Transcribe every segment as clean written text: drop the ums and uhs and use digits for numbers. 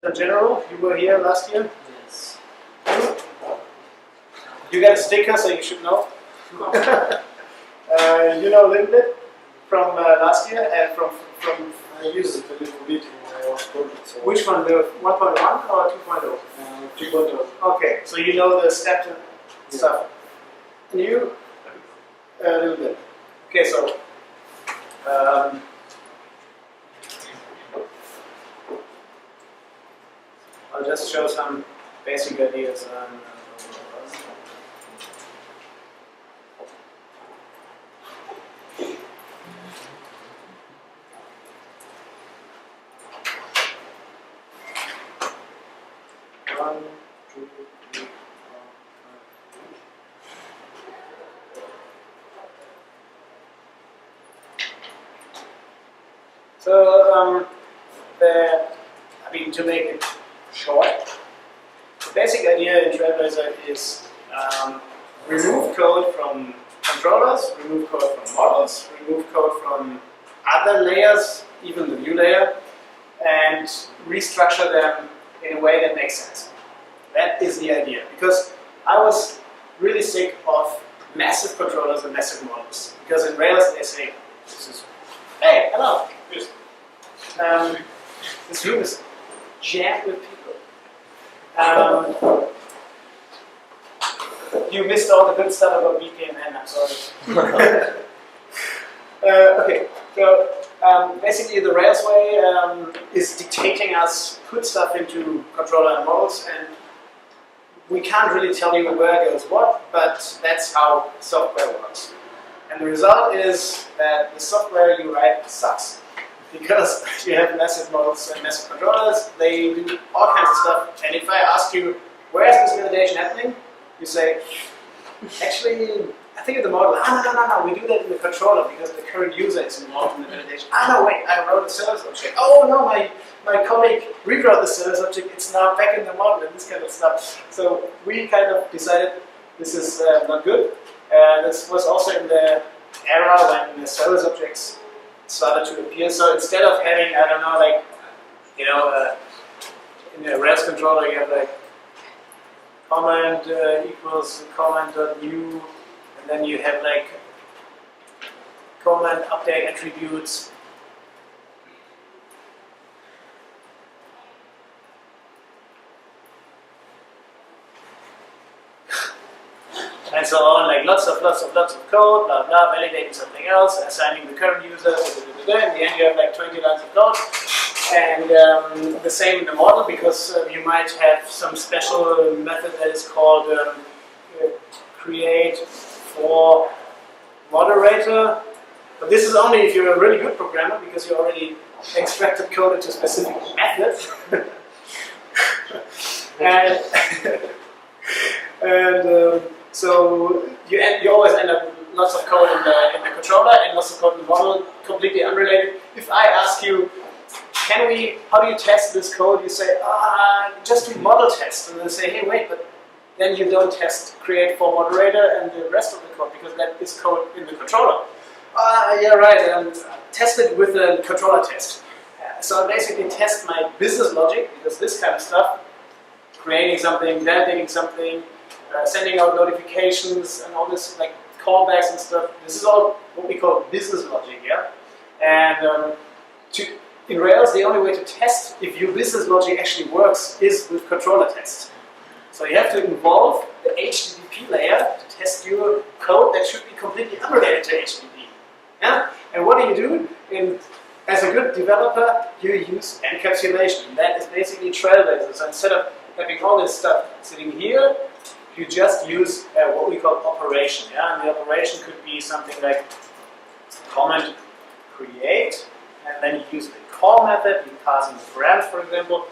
In general, you were here last year. Yes. You got a sticker, so you should know. You know a little bit from last year and from. I used it a little bit in my own project. So Which one, the 1.1 or 2.0? 2.0. Okay, so you know the step stuff. And you a little bit. Okay, so I'll just show some basic ideas. One, two, three, four, five. So, to make it short, the basic idea in Trailblazer is remove code from controllers, remove code from models, remove code from other layers, even the view layer, and restructure them in a way that makes sense. That is the idea. Because I was really sick of massive controllers and massive models. Because in Rails they say, this is, hey, hello, this room is jammed with people. You missed all the good stuff about BPMN, I'm sorry. Okay, so basically the Rails way is dictating us put stuff into controller and models, and we can't really tell you where goes what, but that's how software works. And the result is that the software you write sucks. Because you have massive models and massive controllers, they do all kinds of stuff, and if I ask you, where is this validation happening? You say, actually, I think of the model, no, we do that in the controller because the current user is involved in the validation. No, wait, I wrote a service object. Oh no, my colleague rewrote the service object, it's now back in the model and this kind of stuff. So we kind of decided this is not good. This was also in the era when the service objects started to appear. So instead of having, I don't know, like, you know, in a Rails controller you have like comment equals comment.new, and then you have like comment update attributes. And so on, like lots of code, blah blah, validating something else, assigning the current user, in the end you have like 20 lines of code. And the same in the model, because you might have some special method that is called create for moderator. But this is only if you're a really good programmer, because you already extracted code into specific methods. So you always end up with lots of code in the controller and lots of code in the model, completely unrelated. If I ask you, how do you test this code? You say, just do model test. And then say, hey, wait, but then you don't test create for moderator and the rest of the code, because that is code in the controller. Yeah, right, test it with a controller test. So I basically test my business logic, because this kind of stuff, creating something, validating something, sending out notifications and all this, like callbacks and stuff, this is all what we call business logic, yeah? And in Rails, the only way to test if your business logic actually works is with controller tests. So you have to involve the HTTP layer to test your code that should be completely unrelated to HTTP. Yeah? And what do? As a good developer, you use encapsulation. That is basically Trailblazer. So instead of having all this stuff sitting here, you just use what we call operation. Yeah? And the operation could be something like comment create, and then you use the call method, you pass in the params, for example.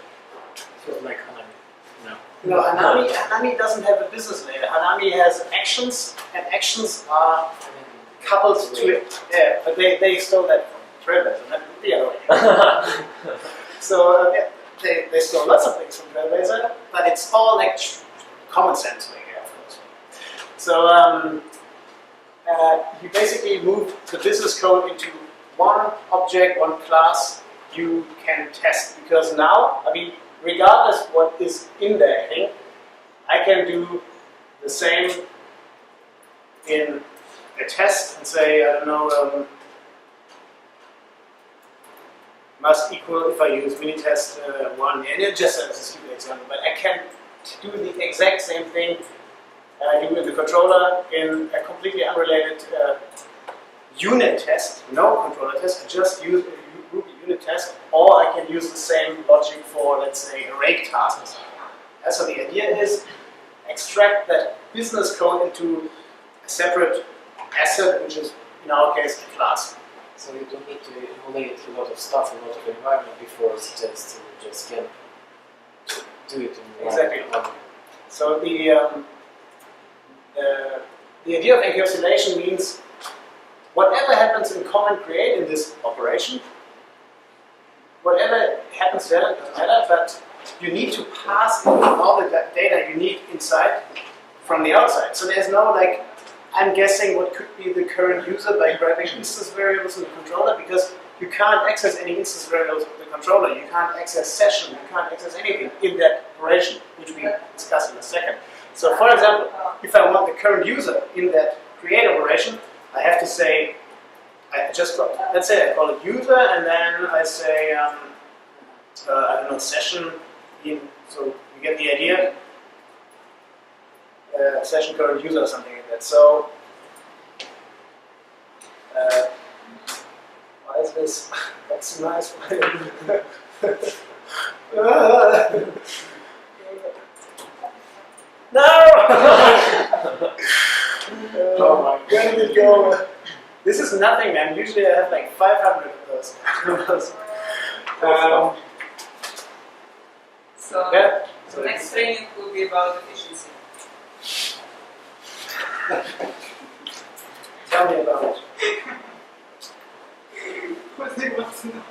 So like Hanami. No, Hanami doesn't have a business layer. Hanami has actions, and actions are coupled to it. Yeah, but they stole that from Trailblazer, not the other way. So they stole lots of things from Trailblazer, but it's all like common sense way here, of course. So you basically move the business code into one object, one class you can test, because now, regardless what is in the heading, I can do the same in a test and say, I don't know, must equal if I use minitest 1, and it just as a stupid example, but I can do the exact same thing I do in the controller in a completely unrelated unit test, no controller test, I just use a Ruby unit test, or I can use the same logic for, let's say, a rake task. And so the idea is extract that business code into a separate asset, which is, in our case, a class. So you don't need to emulate a lot of stuff, a lot of environment before it's just you just can do it in Exactly. one. So the idea of encapsulation means whatever happens in comment create in this operation, whatever happens there doesn't matter, but you need to pass in all the data you need inside from the outside. So there's no like, I'm guessing what could be the current user by grabbing instance variables in the controller, because you can't access any instance variables with the controller. You can't access session, you can't access anything in that operation, which we discuss in a second. So for example, if I want the current user in that create operation, I have to say, let's say I call it user, and then I say, I don't know, session in, so you get the idea, session current user or something like that. So, why is this? That's nice. No! Oh my, where did it go? This is nothing, man. Usually I have like 500 of those. So, Yeah. so next training will be about efficiency. Tell me about it. What do you want to know?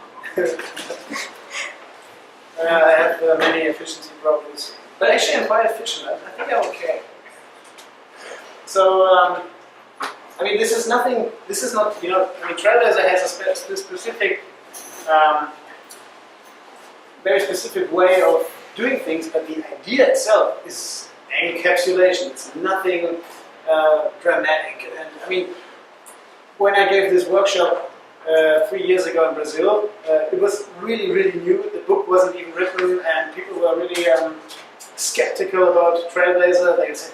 I have many efficiency problems. But actually I'm quite efficient. I think I'm okay. So, I mean, this is nothing, this is not, you know, I mean, Trailblazer has a specific, very specific way of doing things, but the idea itself is encapsulation. It's nothing dramatic. And I mean, when I gave this workshop 3 years ago in Brazil, it was really, really new. The book wasn't even written, and people were really skeptical about Trailblazer. They said,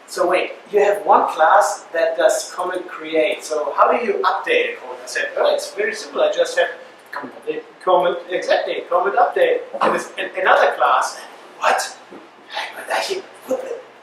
so wait, you have one class that does comment create, so how do you update a code? I said, oh, it's very simple, I just have comment update. And it's another class. What?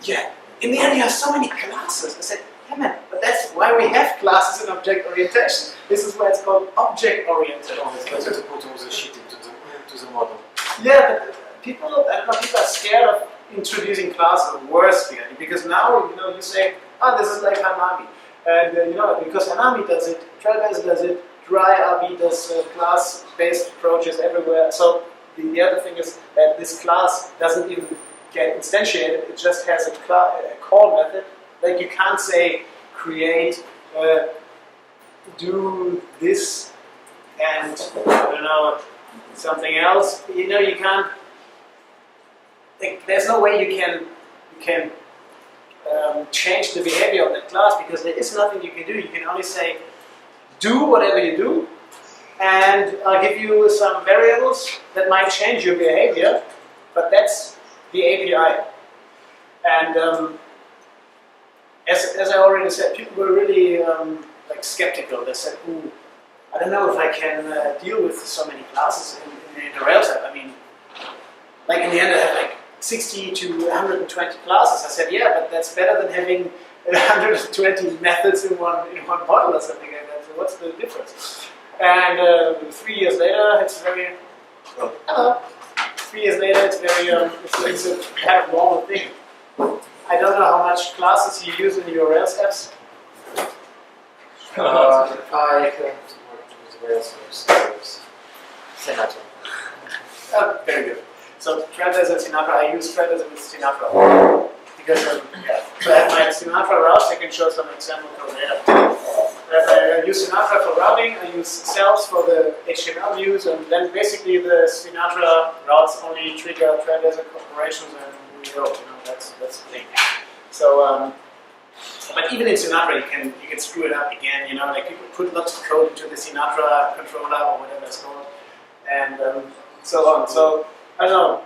Yeah, in the end you have so many classes. I said, yeah man, but that's why we have classes in object orientation. This is why it's called object oriented. It's better to put all the shit into the model. Yeah, but people, I don't know, people are scared of introducing classes, or worse fear, because now, you know, you say, oh, this is like Hanami. And, you know, because Hanami does it, Trailblazer does it, DryRB does class-based approaches everywhere. So the other thing is that this class doesn't even get instantiated, it just has a call method. Like you can't say create, do this, and I don't know, something else. You know, you can't. There's no way you can change the behavior of that class, because there is nothing you can do. You can only say do whatever you do, and I'll give you some variables that might change your behavior, but that's the API. And as I already said, people were really like skeptical. They said, "Ooh, I don't know if I can deal with so many classes in the Rails app." I mean, like in the end, I had like 60 to 120 classes. I said, "Yeah, but that's better than having 120 methods in one model or something like that. So what's the difference?" And 3 years later, it's very hello. 3 years later, it's very it's a kind of normal thing. I don't know how much classes you use in your Rails apps. I can't work with Rails apps. Senator. Oh, very good. So Trailblazer and Sinatra, I use Trailblazer with Sinatra because yeah. So I have my Sinatra routes. I can show some example code later. I use Sinatra for routing, I use cells for the HTML views, and then basically the Sinatra routes only trigger Trailblazer operations, and we go. That's the thing. So, but even in Sinatra, you can screw it up again. Like people put lots of code into the Sinatra controller or whatever it's called, and so on. So I don't know.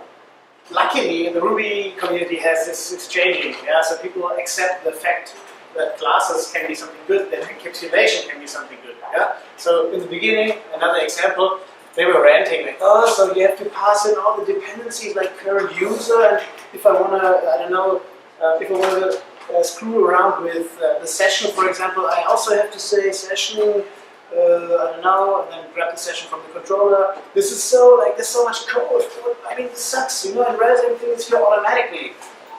Luckily, the Ruby community has this changing. Yeah, so people accept the fact that classes can be something good, that encapsulation can be something good. Yeah. So in the beginning, another example, they were ranting like, oh, so you have to pass in all the dependencies like current user, and if I want to, I don't know, if I want to screw around with the session, for example, I also have to say session. I don't know, and then grab the session from the controller. This is so, like, there's so much code. I mean, this sucks, and Rails everything is here automatically.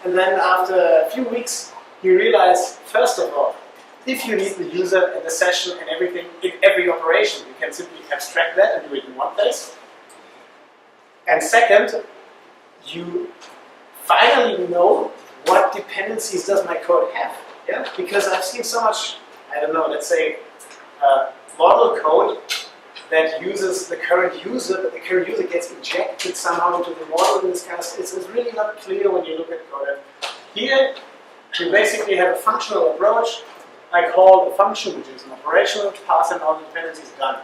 And then after a few weeks, you realize, first of all, if you need the user and the session and everything in every operation, you can simply abstract that and do it in one place. And second, you finally know what dependencies does my code have. Yeah? Because I've seen so much, I don't know, let's say, model code that uses the current user, but the current user gets injected somehow into the model in this kind of stuff. It's really not clear when you look at code. Here, we basically have a functional approach. I call a function, which is an operational, pass in all the dependencies, done.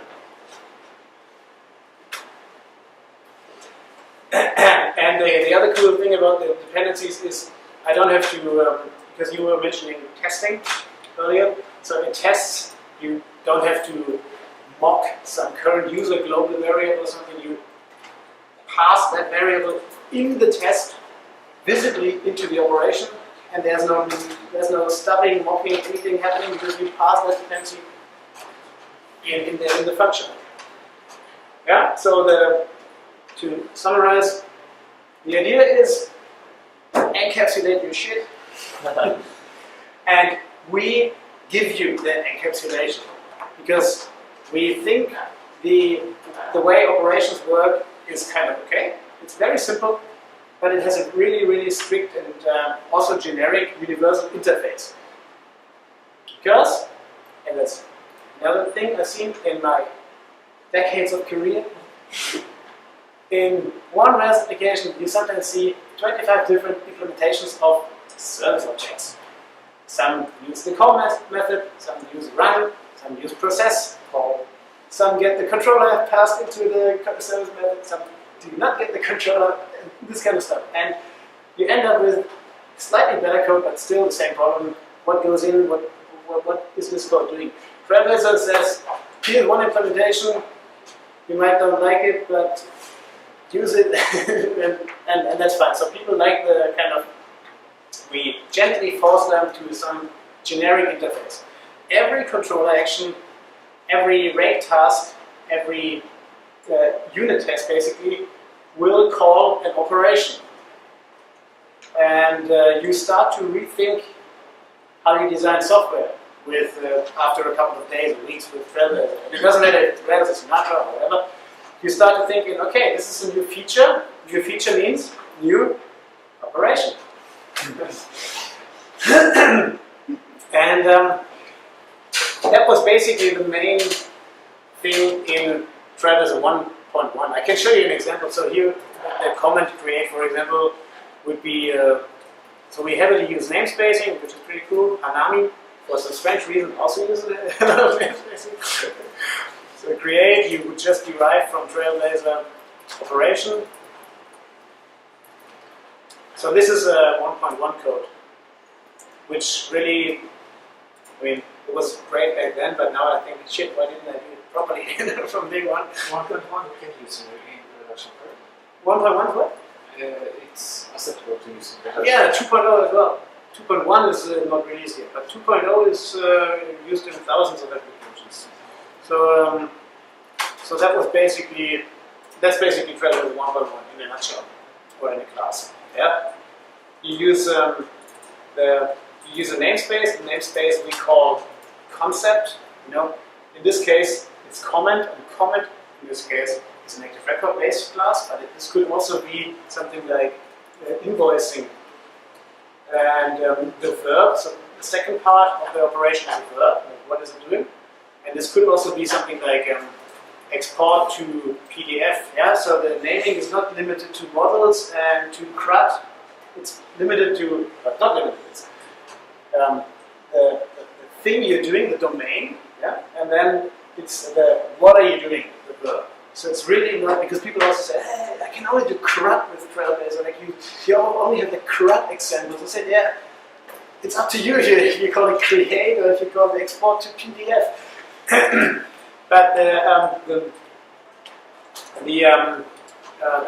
And the other cool thing about the dependencies is I don't have to, because you were mentioning testing earlier, so in tests, you don't have to mock some current user global variable or something. You pass that variable in the test visibly into the operation, and there's no stubbing, mocking, anything happening because you pass that dependency in the function. Yeah. So to summarize, the idea is encapsulate your shit, and we give you that encapsulation. Because we think the way operations work is kind of okay. It's very simple, but it has a really, really strict and also generic universal interface. Because, and that's another thing I've seen in my decades of career, in one Rails application you sometimes see 25 different implementations of service objects. Some use the call method, some use run, some use process call, some get the controller passed into the service method, some do not get the controller, this kind of stuff. And you end up with slightly better code, but still the same problem. What goes in, what is this code doing? Trailblazer says, here's one implementation, you might not like it, but use it, and that's fine. So people like the kind of, we gently force them to some generic interface. Every controller action, every rake task, every unit test basically will call an operation. And you start to rethink how you design software with after a couple of days or weeks with Trailblazer. It doesn't matter if it's Rails or Sinatra or whatever. You start to thinking, okay, this is a new feature. New feature means new operation. And that was basically the main thing in Trailblazer 1.1. I can show you an example. So here, the comment create, for example, would be, so we heavily use namespacing, which is pretty cool. Hanami, for some strange reason, also uses namespacing. So create, you would just derive from Trailblazer operation. So this is a 1.1 code, which really, I mean, it was great back then, but now I think, shit, why didn't I do it properly from day one? 1.1 you can use in production, correct? 1.1 is what? It's acceptable to use in production. Yeah, 2.0 as well. 2.1 is not released yet, but 2.0 is used in thousands of applications. So, so that was basically, that's basically Trailblazer 1.1 in a nutshell, or in a class. Yeah, you use a namespace. The namespace we call concept. In this case it's comment, and comment in this case is an active record based class, but this could also be something like invoicing. And the verb, so the second part of the operation is the verb. What is it doing? And this could also be something like export to PDF. Yeah, so the naming is not limited to models and to CRUD. It's limited to, but not limited. It's, the thing you're doing, the domain. Yeah, and then it's the what are you doing, the verb. So it's really not, because people also say, hey, I can only do CRUD with Trailblazer. Like you only have the CRUD examples. I said, yeah, it's up to you if you call it create or if you call it export to PDF. But the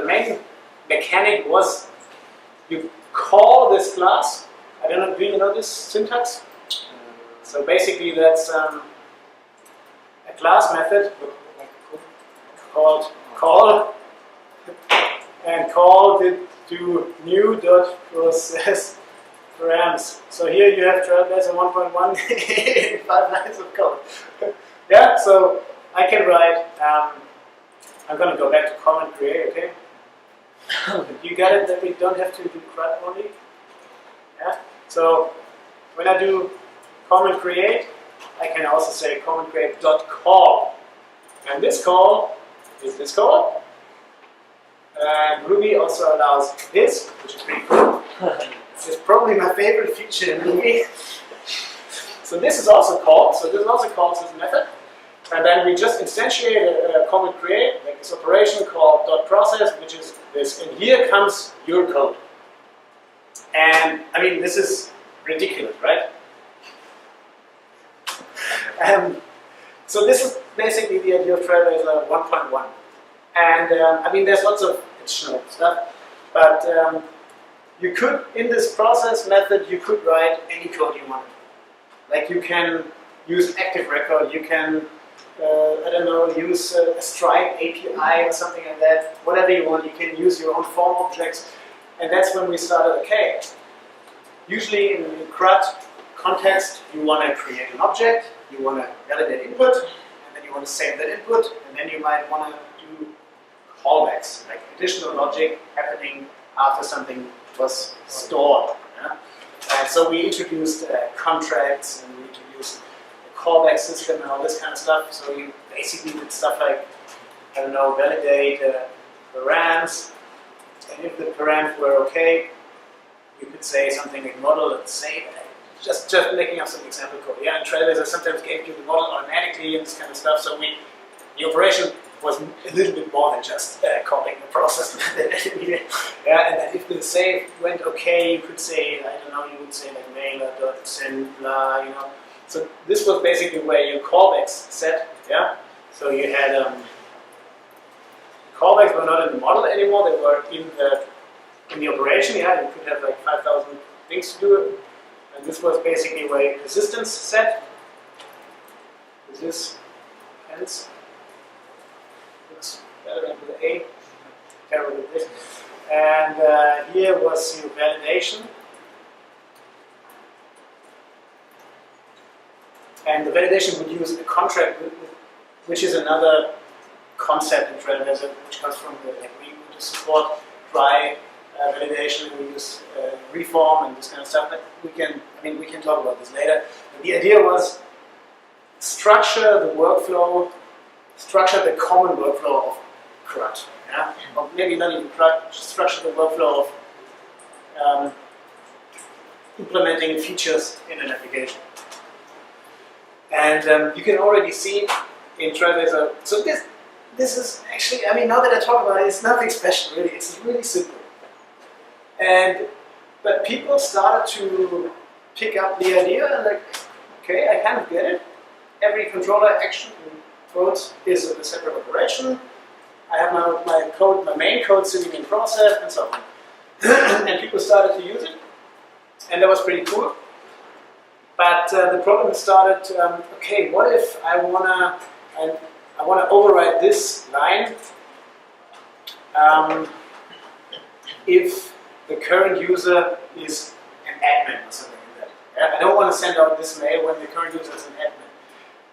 main mechanic was you call this class. I don't know, do you know this syntax? So basically that's a class method called call, and call it to new.process params. So here you have Trailblazer 1.1 in 5 lines of code. Yeah, so I can write, I'm going to go back to comment create, okay? You got it that we don't have to do CRUD only? Yeah, so when I do comment create, I can also say comment create dot call. And this call is this call. And Ruby also allows this, which is pretty cool. It's probably my favorite feature in Ruby. So this is also called. So this is also called this method. And then we just instantiate a comment create, like this operation called .process, which is this. And here comes your code. And I mean, this is ridiculous, right? So this is basically the idea of Trailblazer 1.1. And I mean, there's lots of additional stuff, but you could, in this process method, you could write any code you want. Like you can use active record, you can, I don't know, use a Stripe API or something like that, whatever you want. You can use your own form objects. And that's when we started, okay, usually in CRUD context, you want to create an object, you want to validate input, and then you want to save that input, and then you might want to do callbacks, like additional logic happening after something was stored. Yeah? And so we introduced contracts, and we introduced a callback system and all this kind of stuff. So you basically did stuff like, I don't know, validate params, and if the params were okay, you could say something like model and save. Just making up some example code. Yeah, and Trailblazer sometimes gave you the model automatically and this kind of stuff. So the operation was a little bit more than just calling the process. Yeah, and then if the save went okay, you could say, I don't know, you would say like mailer.send, blah, you know. So this was basically where your callbacks set. Yeah, so you had callbacks were not in the model anymore; they were in the operation. Yeah, you could have like 5,000 things to do it. And this was basically where your persistence set. Is this else? Looks better than with the A. Terrible with this. And here was your validation. And the validation would use a contract, which is another concept in Trailblazer, which comes from the, like we would support dry validation, we use reform and this kind of stuff, but we can talk about this later. But the idea was structure the workflow, structure the common workflow of CRUD. Yeah? Or maybe not even CRUD, structure the workflow of implementing features in an application. And you can already see in Trailblazer, so this is actually, I mean, now that I talk about it, it's nothing special really, it's really simple. But people started to pick up the idea and like, okay, I kind of get it. Every controller action in quotes is a separate operation. I have my code, my main code sitting in process and so on. And people started to use it, and that was pretty cool. But the problem started. Okay, what if I wanna override this line if the current user is an admin or something like that. Yeah? I don't want to send out this mail when the current user is an admin.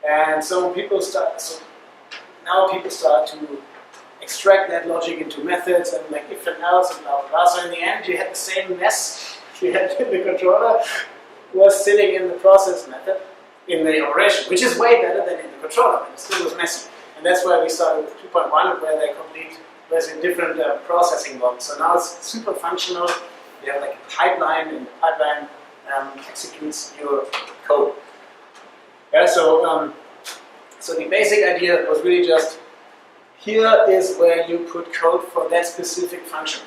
And so now people start to extract that logic into methods and like if and else and blah blah blah. So in the end you had the same mess you had in the controller was sitting in the process method in the operation, which is way better than in the controller, and it still was messy. And that's why we started with 2.1, where there's a different processing model. So now it's super functional. You have like a pipeline, and the pipeline executes your code. Yeah, so the basic idea was really just, here is where you put code for that specific function.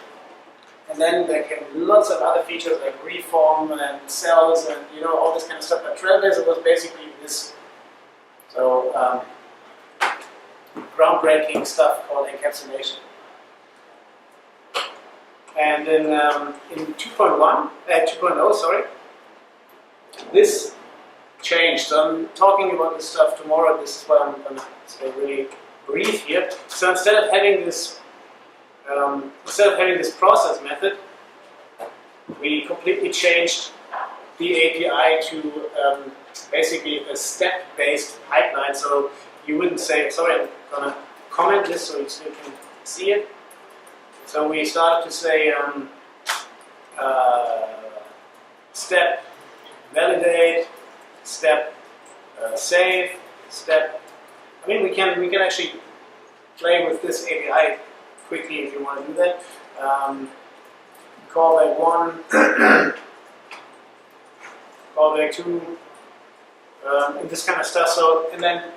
And then there came lots of other features like reform and cells and all this kind of stuff. But Trailblazer was basically this. So groundbreaking stuff called encapsulation. And in 2.0, sorry, this changed. So I'm talking about this stuff tomorrow. This is why I'm going to stay really brief here. So instead of having this process method, we completely changed the API to basically a step-based pipeline. So you wouldn't say, sorry, I'm going to comment this so you still can see it. So we started to say step validate, step save, step. I mean, we can actually play with this API quickly if you want to do that. Callback 1, callback 2, and this kind of stuff. So and then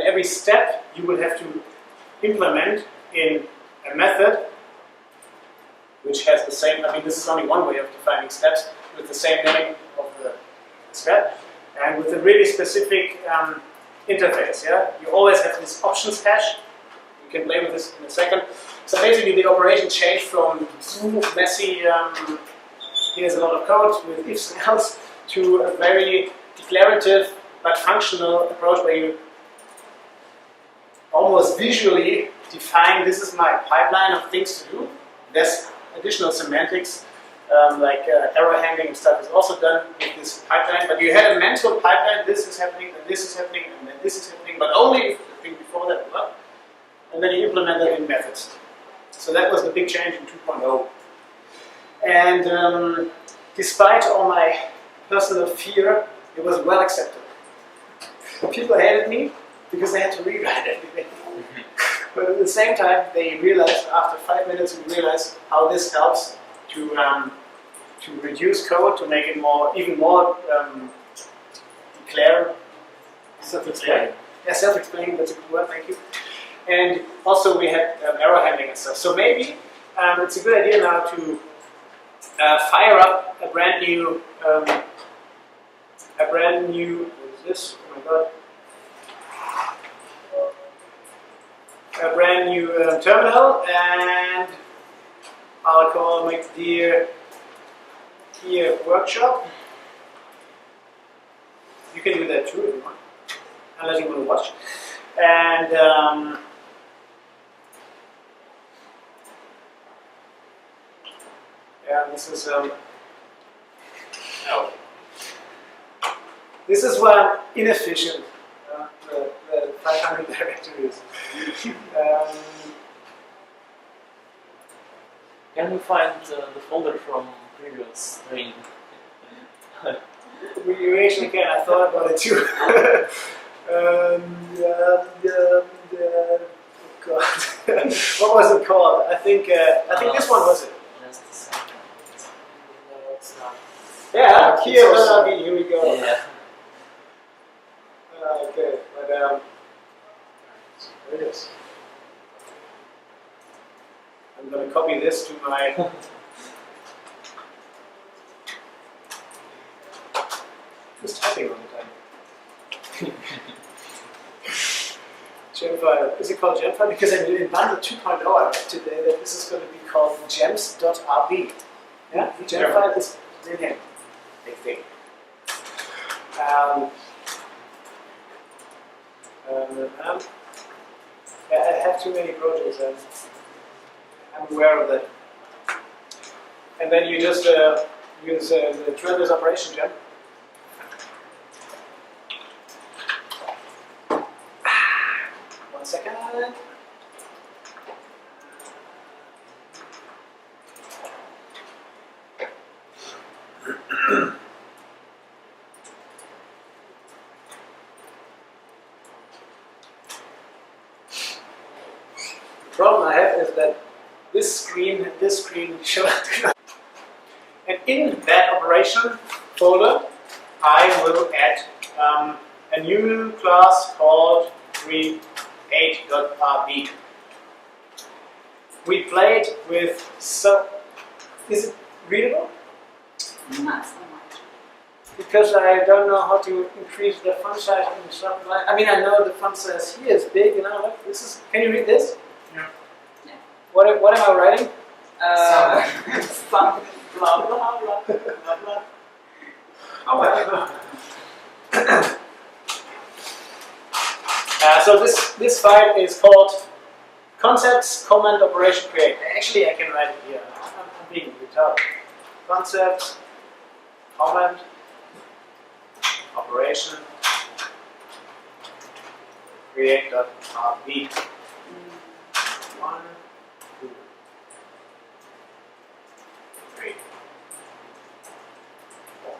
every step you will have to implement in a method which has the same. I mean, this is only one way of defining steps with the same name of the step and with a really specific interface. Yeah, you always have this options hash. You can play with this in a second. So basically, the operation changed from messy, here's a lot of code with ifs and else, to a very declarative but functional approach where you almost visually define, this is my pipeline of things to do. There's additional semantics, like error handling and stuff is also done with this pipeline, but you had a mental pipeline, this is happening, and this is happening, and then this is happening, but only if the thing before that, well, and then you implement that in methods. So that was the big change in 2.0. And despite all my personal fear, it was well accepted. People hated me because they had to rewrite everything. But at the same time, they realized, after 5 minutes, we realized how this helps to reduce code, to make it even more clear. Self-explaining. Yeah, self-explaining, that's a good word, thank you. And also we had error handling and stuff. So maybe it's a good idea now to fire up a brand new, what is this? Oh my god. A brand new terminal, and I'll call my dear here workshop. You can do that too if you want, unless you want to watch. And yeah, this is this is why I'm inefficient. The 500 directories. Can we find the folder from previous training? You actually can. I thought about it too. Oh God, what was it called? I think this one was it. Just a second. No, it's not. Yeah, It's Kyiv, also- here we go. Yeah. Okay, but there it is. I'm going to copy this to my. Who's typing all the time? Gemfile. Is it called Gemfile? Because in Bundle 2.0 I read today that this is going to be called gems.rb. Yeah? Gemfile is the name. Big thing. Yeah, I have too many projects and I'm aware of that. And then you just use the Trailblazer operation gem. One second. And in that operation folder, I will add a new class called create.rb. We played with is it readable? Not so much. Because I don't know how to increase the font size and stuff like that. I mean, I know the font size here is big, you know. Look, this is. Can you read this? Yeah. Yeah. What am I writing? Some blah blah blah blah blah. Oh well. So this file is called concepts comment operation create. Actually, I can write it here. I'm being retarded. Concepts comment operation create.rb. 1, 2, 3, 4.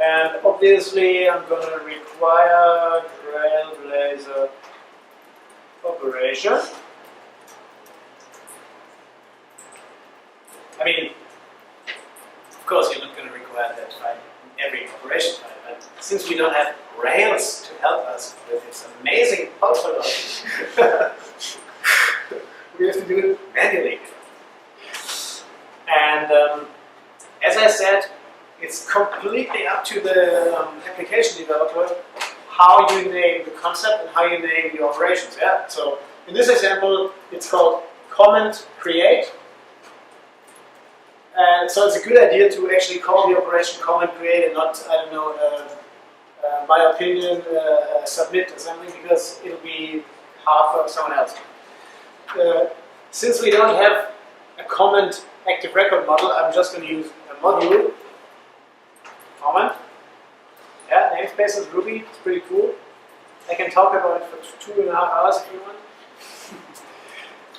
And obviously I'm going to require Trailblazer operation. I mean, of course you're not going to require that file in every operation file, but since we don't have Rails to help us with this amazing portfolio, we have to do it manually. And as I said, it's completely up to the application developer how you name the concept and how you name the operations. Yeah. So in this example, it's called comment create. And so it's a good idea to actually call the operation comment create and not, I don't know, my opinion, submit or something, because it'll be hard for someone else. Since we don't have a comment active record model, I'm just going to use a module. Comment. Yeah, namespaces, Ruby, it's pretty cool. I can talk about it for 2.5 hours if you want.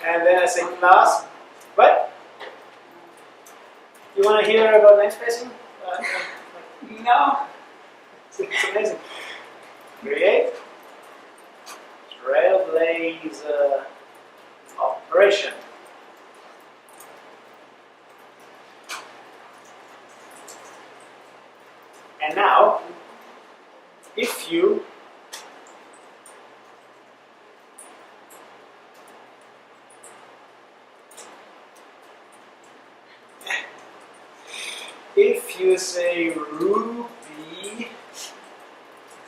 And then I say class. What? You want to hear about namespacing? No. It's amazing. Create Trailblazer operation. And now, if you say Ruby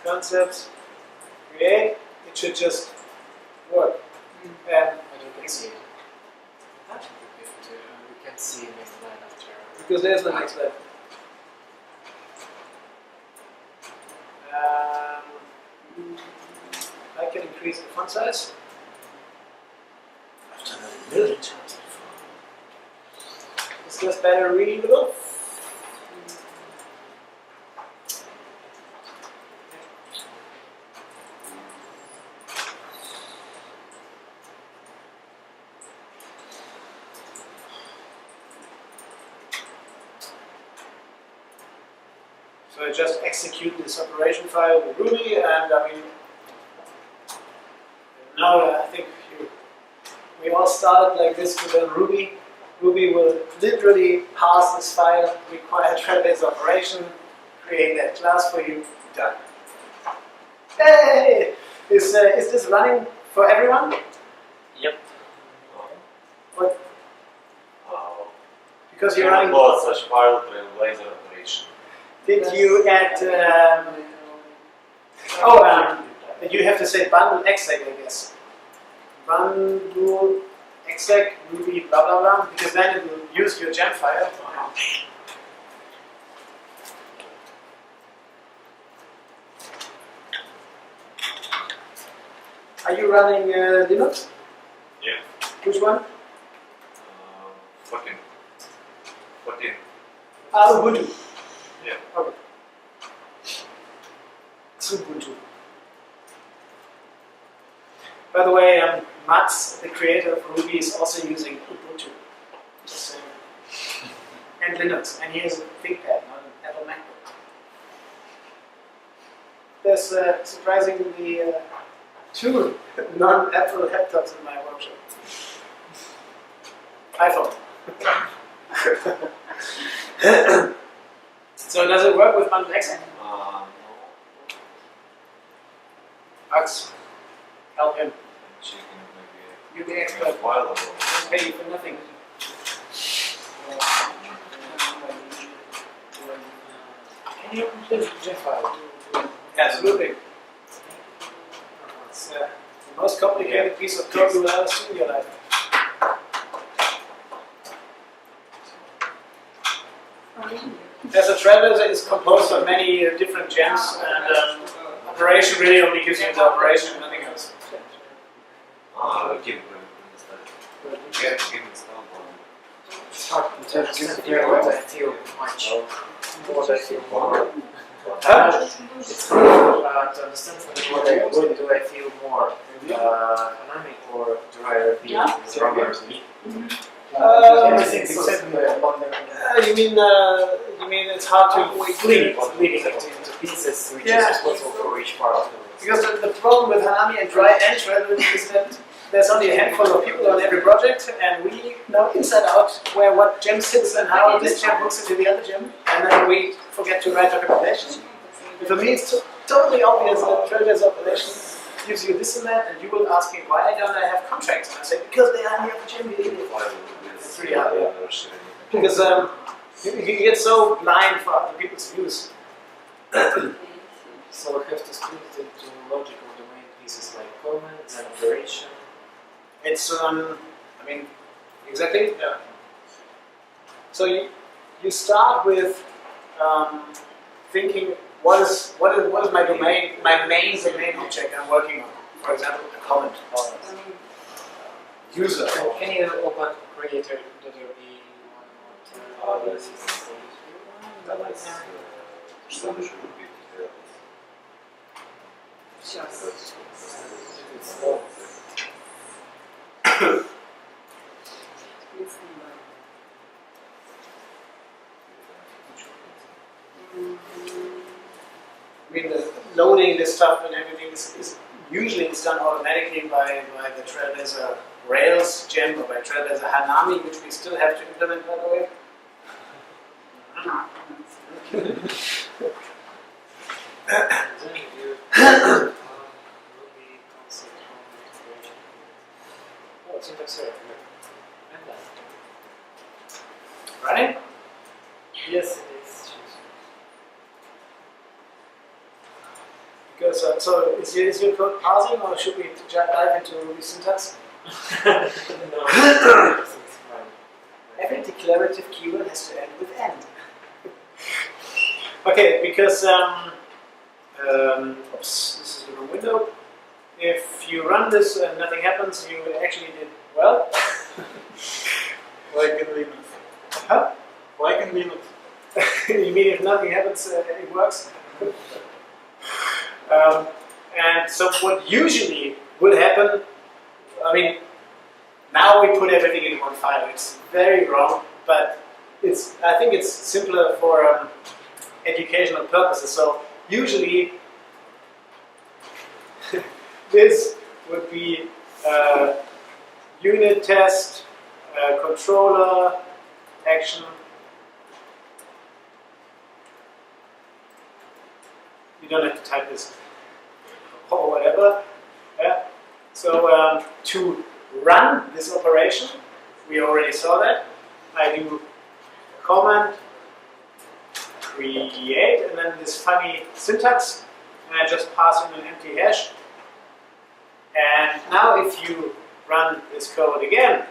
concepts create, it should just work. And you can see it. You can see next line after. because there's the next line. I can increase the font size. I've done it a million times before. Is this better readable? So I just execute this operation file with Ruby, and I mean, now I think we all started like this with Ruby. Ruby will literally pass this file, require Trailblazer operation, create that class for you, done. Hey! Is this running for everyone? Yep. What? Because you're running. Upload such file Trailblazer operation. Did you add? You have to say bundle exec, I guess. Bundle exec ruby blah blah blah, because then it will use your gem file. Are you running Linux? Yeah. Which one? 14. 14. Ubuntu. Yeah. Okay. It's Ubuntu. By the way, Mats, the creator of Ruby, is also using Ubuntu. Just saying. And Linux, and he has a ThinkPad, not an Apple MacBook. There's surprisingly 2 non-Apple laptops in my workshop. iPhone. So does it work with bundle X? No. Max, help him. Checking maybe You're the a expert. while ago. I'll pay you for nothing. Can you open the zip file? Absolutely. It's the most complicated piece of code you will ever see in your life. As a Trailblazer is composed of many different gems, and operation really only gives you the operation and nothing else. Give install. It's hard to understand what I feel much. What I feel more. Huh? It's hard to understand what do I feel more. Hanami or do I repeat Everything except the bundle. you mean it's hard to Split it into pieces, which is responsible for each part of the Because the problem with Hanami and Trailblazer is that there's only a handful of people on every project, and we know inside out where what gem sits and how this gem hooks into the other gem, and then we forget to write documentation. For me, it's totally obvious that Trailblazer operation gives you this and that, and you will ask me, why don't I have contracts? And I say, because they are in the other gem, you idiot. It's really hard, yeah. Because you get so blind for other people's views. So we have to split it into logical domain pieces like comments and operation. It's, exactly, yeah. So you start with thinking, what is my domain, my main domain object I'm working on? For example, a comment or user. So can you open creator.rb one more time? Loading this stuff and everything is usually it's done automatically by the Trailblazer Rails gem or by Trailblazer Hanami, which we still have to implement, by the way. Oh, syntax error. Running? Yes, it is. Because, so is your code parsing, or should we dive into Ruby syntax? No, it's fine. Every declarative keyword has to end with end. Okay, because oops, this is the wrong window. If you run this and nothing happens, you actually did well. Like in Linux. Huh? Like in Linux. You mean if nothing happens, it works? And so what usually would happen, now we put everything in one file. It's very wrong, but I think it's simpler for educational purposes. So usually this would be unit test, controller, action. You don't have to type this or whatever. Yeah. So to run this operation, we already saw that. I do command create and then this funny syntax, and I just pass in an empty hash. And now if you run this code again,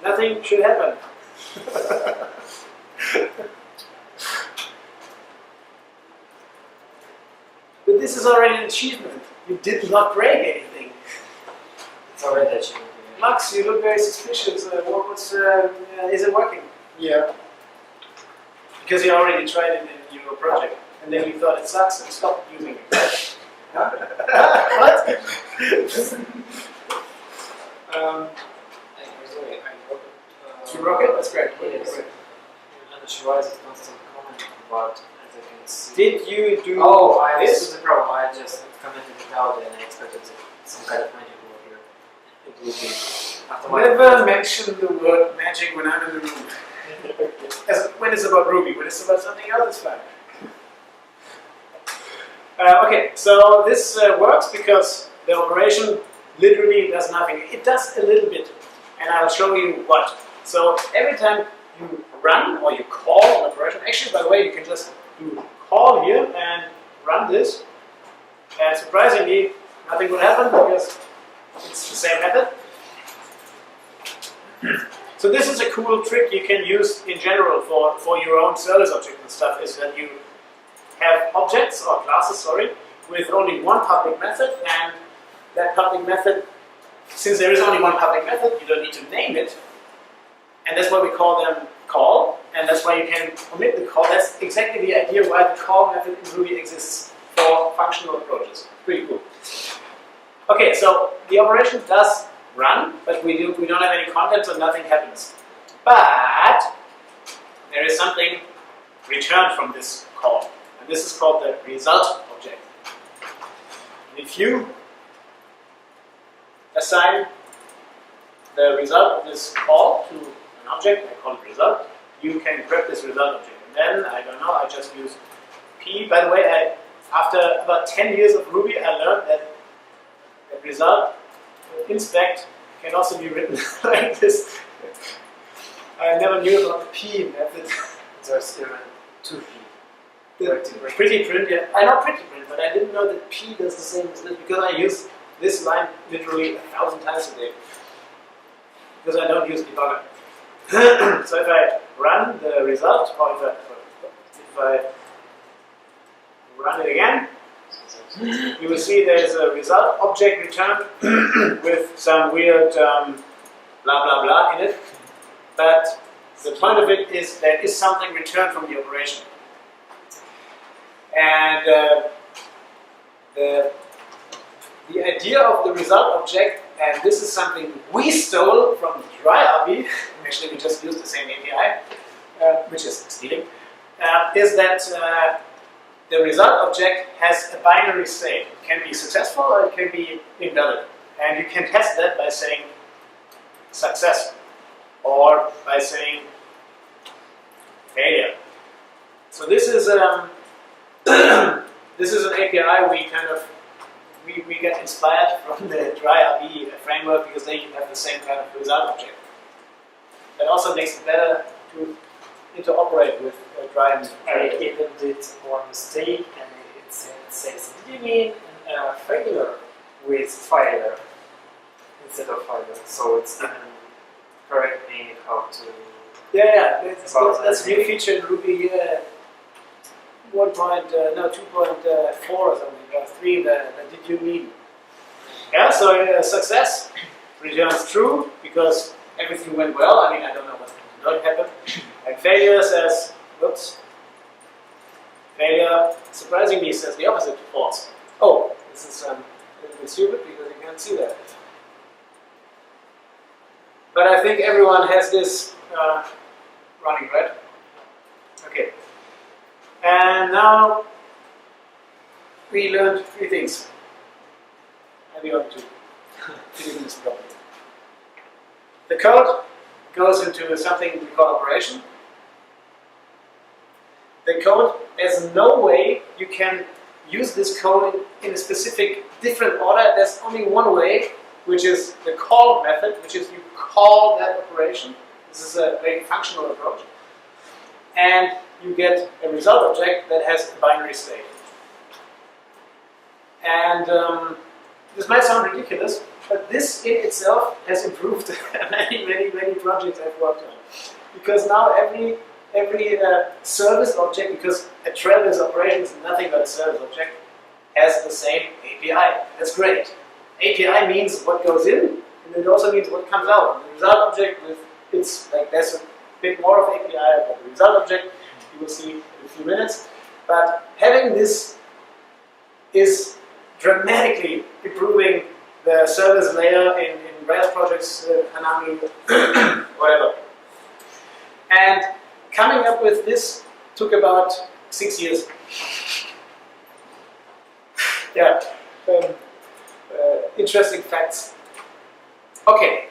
nothing should happen. But this is already an achievement. You did not break anything. It's already achieved. Max, you look very suspicious. Is it working? Yeah. Because you already tried it in your project, and then you thought it sucks and stopped using it. What? You rock it? That's great. Yes. Great. Initialize it constant comment, but as I can see. Did you do I this? understood the problem. I just commented it out and I expected some kind of magic over here. It will be automatic. Never mention the word magic when I'm in the room. When it's about Ruby, when it's about something else, it's fine. Okay, so this works because the operation literally does nothing. It does a little bit, and I'll show you what. So every time you run or you call an operation, actually, by the way, you can just do call here and run this, and surprisingly, nothing will happen because it's the same method. So this is a cool trick you can use in general for your own service object and stuff, is that you have objects, or classes, sorry, with only one public method, and that public method, since there is only one public method, you don't need to name it, and that's why we call them call, and that's why you can omit the call. That's exactly the idea why the call method in Ruby exists for functional approaches. Pretty cool. Okay, so the operation does run, but we don't have any content, so nothing happens. But there is something returned from this call, and this is called the result object. And if you assign the result of this call to an object, I call it result, you can grab this result object. And then, I don't know, I just use P. By the way, after about 10 years of Ruby, I learned that the result inspect can also be written like this. I never knew about the P method. There's even 2P. The pretty print, yeah. I know pretty print, but I didn't know that P does the same as this, because I use this line literally 1,000 times a day. Because I don't use debugger. So if I run the result, or if I run it again, you will see there's a result object returned with some weird blah blah blah in it. But the point of it is there is something returned from the operation. And the idea of the result object, and this is something we stole from DryRB, actually we just used the same API, which is stealing, is that the result object has a binary state. It can be successful or it can be invalid. And you can test that by saying success or by saying failure. So this is this is an API we get inspired from the DryRB framework, because they have the same kind of result object. That also makes it better to interoperate with dry. I even did one mistake, and it says, did you mean failure with failure instead of failure? So it's even correct me how to. Yeah, that's a new feature in Ruby 2.4 or something, 3. The did you mean? Yeah, so success returns true because everything went well. I mean, I don't know what did not happen. And failure says, whoops. Failure, surprisingly, says the opposite to false. Oh, this is a little bit stupid because you can't see that. But I think everyone has this running, right? Okay. And now we learned 3 things. Maybe on 2. Doing this properly. The code goes into something we call operation. The code, there's no way you can use this code in a specific different order. There's only one way, which is the call method, which is you call that operation. This is a very functional approach. And you get a result object that has a binary state. And this might sound ridiculous, but this in itself has improved many projects I've worked on. Because now every service object, because a Trailblazer operation is nothing but a service object, has the same API. That's great. API means what goes in, and it also means what comes out. And the result object, it's like there's a bit more of API about the result object. You will see in a few minutes. But having this is dramatically improving the service layer in Rails projects, Hanami, whatever. And coming up with this took about 6 years. Yeah, interesting facts. Okay,